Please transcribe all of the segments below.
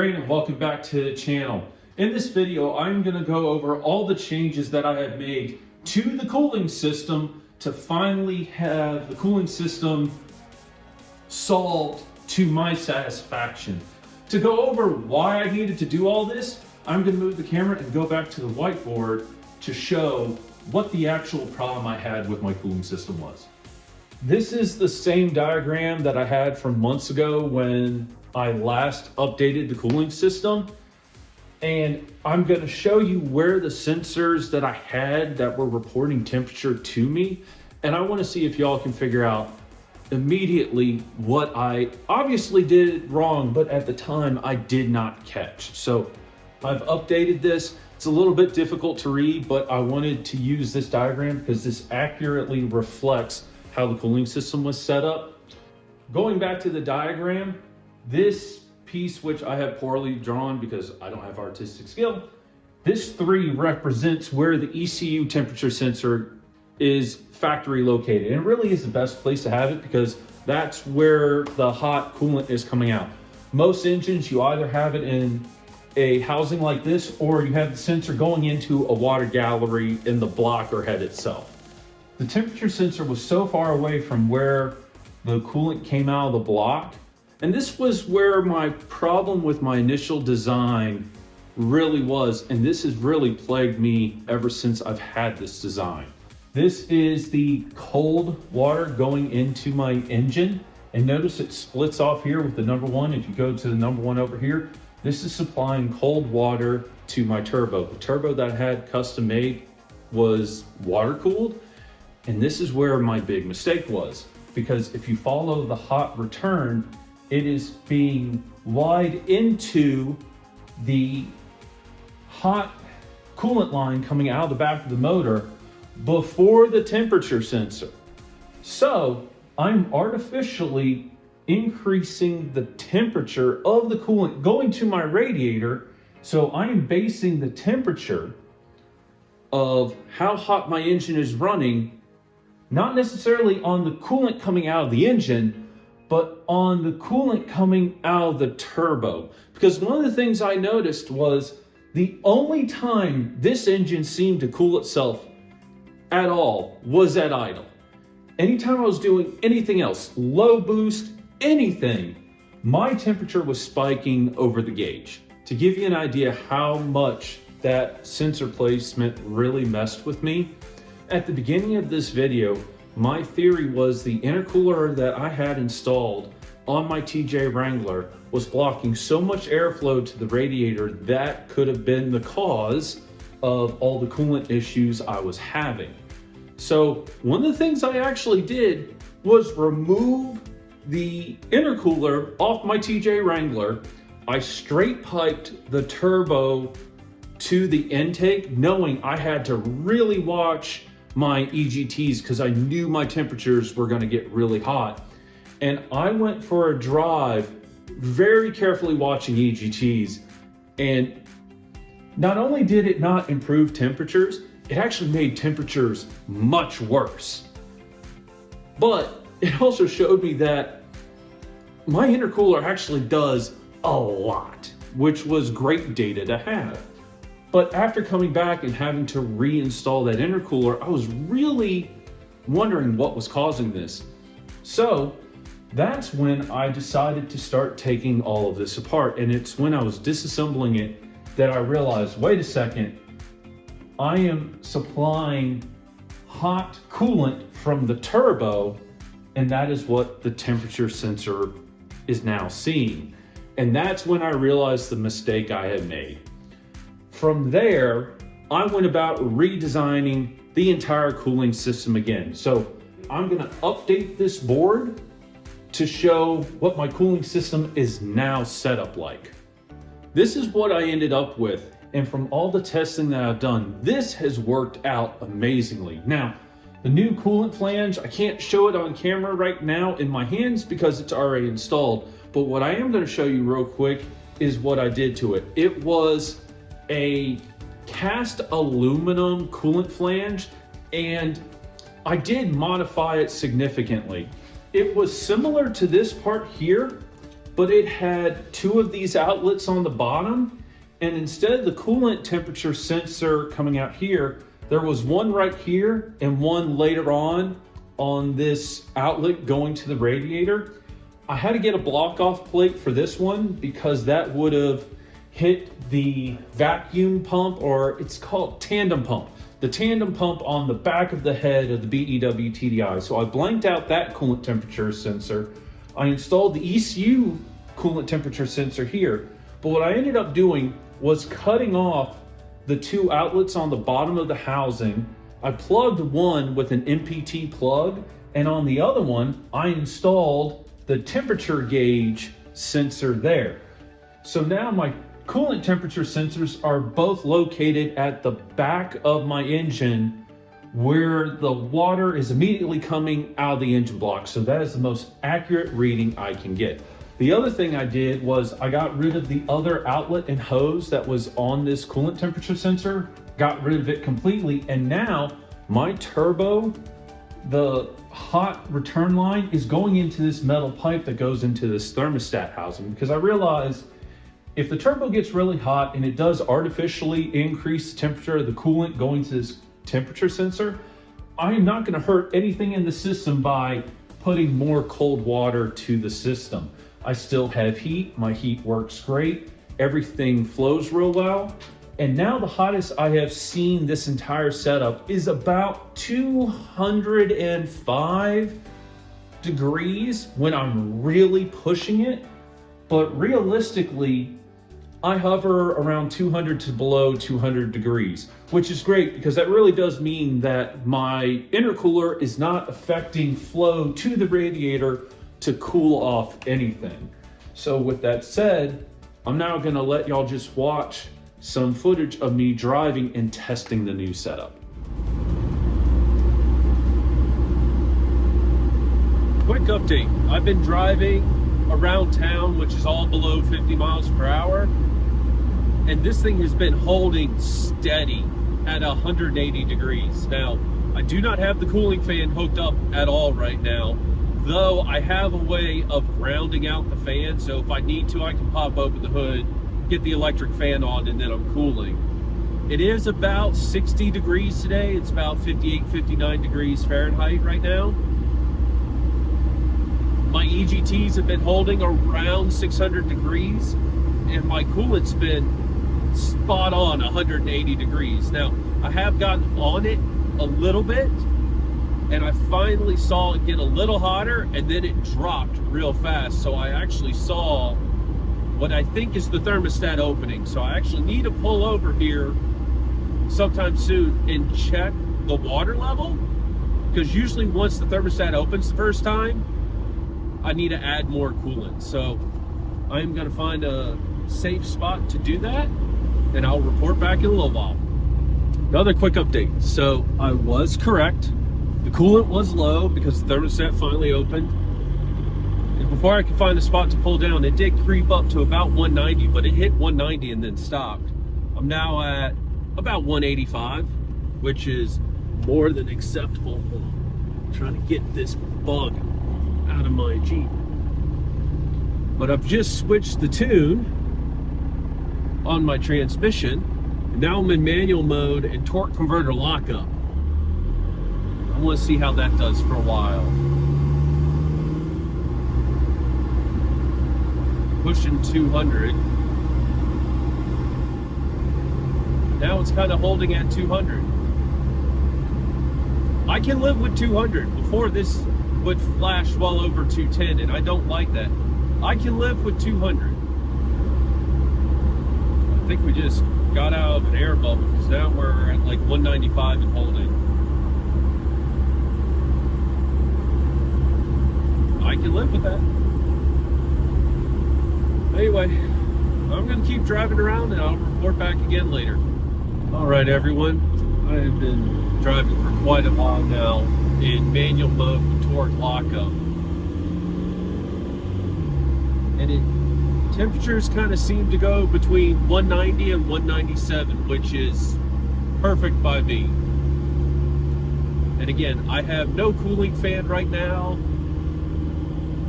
Brandon, welcome back to the channel. In this video, I'm going to go over all the changes that I have made to the cooling system to finally have the cooling system solved to my satisfaction. To go over why I needed to do all this, I'm going to move the camera and go back to the whiteboard to show what the actual problem I had with my cooling system was. This is the same diagram that I had from months ago when I last updated the cooling system. And I'm going to show you where the sensors that I had that were reporting temperature to me. And I want to see if y'all can figure out immediately what I obviously did wrong, but at the time I did not catch. So I've updated this. It's a little bit difficult to read, but I wanted to use this diagram because this accurately reflects how the cooling system was set up. Going back to the diagram, this piece, which I have poorly drawn because I don't have artistic skill, this 3 represents where the ECU temperature sensor is factory located. And it really is the best place to have it because that's where the hot coolant is coming out. Most engines, you either have it in a housing like this, or you have the sensor going into a water gallery in the blocker head itself. The temperature sensor was so far away from where the coolant came out of the block. And this was where my problem with my initial design really was. And this has really plagued me ever since I've had this design. This is the cold water going into my engine. And notice it splits off here with the number 1. If you go to the number 1 over here, this is supplying cold water to my turbo. The turbo that I had custom made was water cooled. And this is where my big mistake was, because if you follow the hot return, it is being wired into the hot coolant line coming out of the back of the motor before the temperature sensor. So I'm artificially increasing the temperature of the coolant going to my radiator. So I'm basing the temperature of how hot my engine is running not necessarily on the coolant coming out of the engine, but on the coolant coming out of the turbo. Because one of the things I noticed was the only time this engine seemed to cool itself at all was at idle. Anytime I was doing anything else, low boost, anything, my temperature was spiking over the gauge. To give you an idea how much that sensor placement really messed with me, at the beginning of this video, my theory was the intercooler that I had installed on my TJ Wrangler was blocking so much airflow to the radiator that could have been the cause of all the coolant issues I was having. So one of the things I actually did was remove the intercooler off my TJ Wrangler. I straight piped the turbo to the intake, knowing I had to really watch my EGTs because I knew my temperatures were going to get really hot. And I went for a drive very carefully watching EGTs, and not only did it not improve temperatures, it actually made temperatures much worse. But it also showed me that my intercooler actually does a lot, which was great data to have. But after coming back and having to reinstall that intercooler, I was really wondering what was causing this. So that's when I decided to start taking all of this apart. And it's when I was disassembling it that I realized, wait a second, I am supplying hot coolant from the turbo, and that is what the temperature sensor is now seeing. And that's when I realized the mistake I had made. From there, I went about redesigning the entire cooling system again. So I'm gonna update this board to show what my cooling system is now set up like. This is what I ended up with. And from all the testing that I've done, this has worked out amazingly. Now, the new coolant flange, I can't show it on camera right now in my hands because it's already installed. But what I am gonna show you real quick is what I did to it. It was a cast aluminum coolant flange, and I did modify it significantly. It was similar to this part here, but it had two of these outlets on the bottom, and instead of the coolant temperature sensor coming out here, there was one right here and one later on this outlet going to the radiator. I had to get a block off plate for this one because that would have hit the vacuum pump, or it's called tandem pump. The tandem pump on the back of the head of the BEW TDI. So I blanked out that coolant temperature sensor. I installed the ECU coolant temperature sensor here. But what I ended up doing was cutting off the two outlets on the bottom of the housing. I plugged one with an MPT plug, and on the other one, I installed the temperature gauge sensor there. So now my coolant temperature sensors are both located at the back of my engine where the water is immediately coming out of the engine block. So that is the most accurate reading I can get. The other thing I did was I got rid of the other outlet and hose that was on this coolant temperature sensor, got rid of it completely, and now my turbo, the hot return line, is going into this metal pipe that goes into this thermostat housing, because I realized if the turbo gets really hot and it does artificially increase the temperature of the coolant going to this temperature sensor, I am not going to hurt anything in the system by putting more cold water to the system. I still have heat, my heat works great, everything flows real well. And now the hottest I have seen this entire setup is about 205 degrees when I'm really pushing it. But realistically, I hover around 200 to below 200 degrees, which is great because that really does mean that my intercooler is not affecting flow to the radiator to cool off anything. So with that said, I'm now gonna let y'all just watch some footage of me driving and testing the new setup. Quick update, I've been driving around town, which is all below 50 miles per hour, and this thing has been holding steady at 180 degrees. Now, I do not have the cooling fan hooked up at all right now, though I have a way of grounding out the fan, so if I need to, I can pop open the hood, get the electric fan on, and then I'm cooling. It is about 60 degrees today. It's about 58, 59 degrees Fahrenheit right now. My EGTs have been holding around 600 degrees, and my coolant's been spot on 180 degrees. Now, I have gotten on it a little bit, and I finally saw it get a little hotter, and then it dropped real fast. So I actually saw what I think is the thermostat opening. So I actually need to pull over here sometime soon and check the water level, because usually once the thermostat opens the first time, I need to add more coolant. So I'm gonna find a safe spot to do that, and I'll report back in a little while. Another quick update. So I was correct. The coolant was low because the thermostat finally opened. And before I could find a spot to pull down, it did creep up to about 190, but it hit 190 and then stopped. I'm now at about 185, which is more than acceptable. I'm trying to get this bug out of my Jeep. But I've just switched the tune on my transmission, and now I'm in manual mode and torque converter lockup. I want to see how that does for a while. Pushing 200. Now it's kind of holding at 200. I can live with 200. Before this would flash well over 210, and I don't like that. I can live with 200. I think we just got out of an air bubble, because now we're at like 195 and holding. I can live with that. Anyway, I'm going to keep driving around, and I'll report back again later. All right, everyone. I have been driving for quite a while now in manual mode with torque lockup. And temperatures kind of seem to go between 190 and 197, which is perfect by me. And again, I have no cooling fan right now.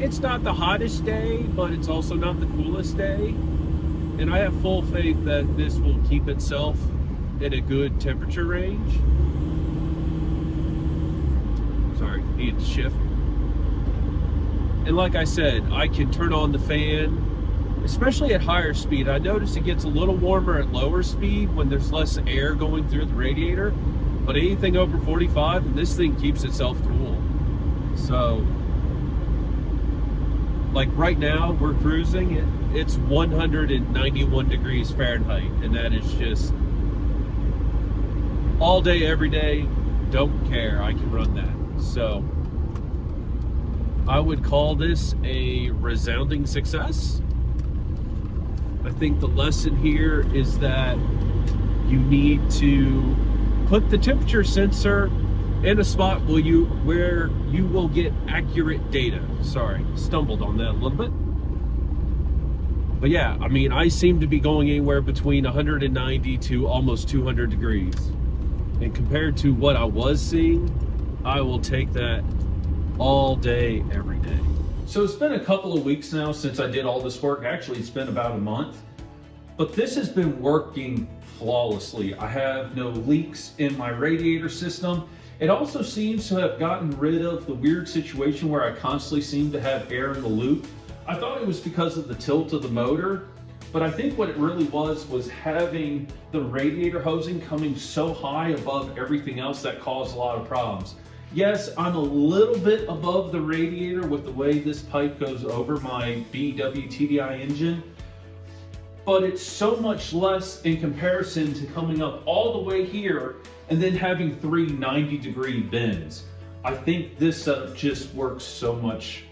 It's not the hottest day, but it's also not the coolest day. And I have full faith that this will keep itself in a good temperature range. Sorry, need to shift. And like I said, I can turn on the fan, especially at higher speed. I notice it gets a little warmer at lower speed when there's less air going through the radiator. But anything over 45, and this thing keeps itself cool. So, like right now, we're cruising. It's 191 degrees Fahrenheit, and that is just all day, every day. Don't care. I can run that. So, I would call this a resounding success. I think the lesson here is that you need to put the temperature sensor in a spot where you will get accurate data. Sorry, stumbled on that a little bit. But yeah, I mean, I seem to be going anywhere between 190 to almost 200 degrees. And compared to what I was seeing, I will take that all day, every day. So it's been a couple of weeks now since I did all this work. Actually, it's been about a month. But this has been working flawlessly. I have no leaks in my radiator system. It also seems to have gotten rid of the weird situation where I constantly seem to have air in the loop. I thought it was because of the tilt of the motor, but I think what it really was having the radiator hosing coming so high above everything else that caused a lot of problems. Yes, I'm a little bit above the radiator with the way this pipe goes over my BW TDI engine, but it's so much less in comparison to coming up all the way here and then having 3 90-degree bends. I think this setup just works so much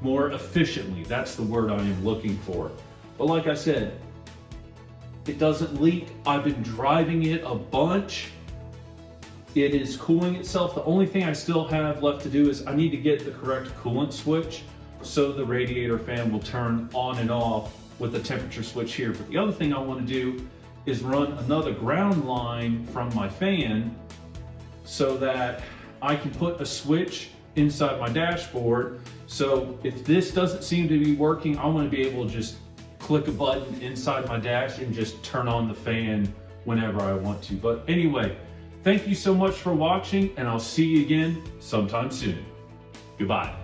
more efficiently. That's the word I am looking for. But like I said, it doesn't leak. I've been driving it a bunch. It is cooling itself. The only thing I still have left to do is I need to get the correct coolant switch so the radiator fan will turn on and off with the temperature switch here. But the other thing I want to do is run another ground line from my fan so that I can put a switch inside my dashboard. So if this doesn't seem to be working, I want to be able to just click a button inside my dash and just turn on the fan whenever I want to. But anyway, thank you so much for watching, and I'll see you again sometime soon. Goodbye.